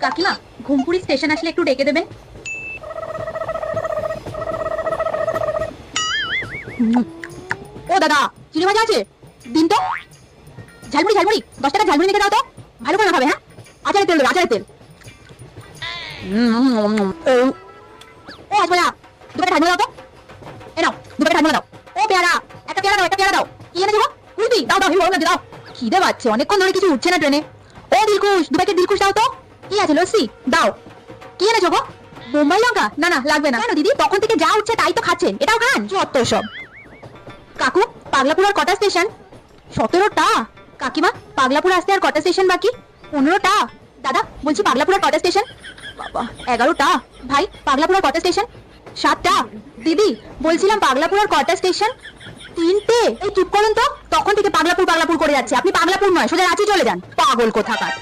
কাকিমা, ঘুমপুরি স্টেশন আসলে একটু ডেকে দেবেন। ও দাদা, চিনি ভাজা আছে? দিন তো। ঝালমুড়ি ঝালমুড়ি 10 টাকা ঝালমুড়ি রেখে দাও তো, ভালো করে খাবে। হ্যাঁ, আচারের তেল দেবে, আচারের তেল। ও আজমালা, 2 প্যাকেট ঝালমুড়ি দাও তো। এ নাও, 2 প্যাকেট ঝালমুড়ি দাও। ও পেয়ারা, একটা পেয়ারা দাও, একটা পেয়ারা দাও। কি এনেছো গো? কুলপি দাও দাও, হিমো না দাও। খিদে পাচ্ছে, অনেকক্ষণ ধরে কিছু উঠছে না ট্রেনে। ও দিলকুশ, 2 প্যাকেট দিলকুশ দাও তো। কি আছে লস্যি দাও। কি এনেছো গো? বোম্বাই লঙ্কা? না না, লাগবে না। কেন দিদি, তখন থেকে যা উঠছে তাই তো খাচ্ছেন, এটাও খান? যত সব। কাকু, পাগলাপুর আর কটা স্টেশন? 17টা। কাকিমা, পাগলাপুর আসতে আর কটা স্টেশন বাকি? 15টা। দাদা বলছি, পাগলাপুর আর কটা স্টেশন? বাবা, 11টা। ভাই, পাগলাপুর আর কটা স্টেশন? 7টা। দিদি বলছিলাম, পাগলাপুর আর কটা স্টেশন? 3টে। এই চুপ করুন তো, তখন থেকে পাগলাপুর পাগলাপুর করে যাচ্ছে। আপনি পাগলাপুর নয়, সোজা রাঁচি চলে যান, পাগল কোথাকার।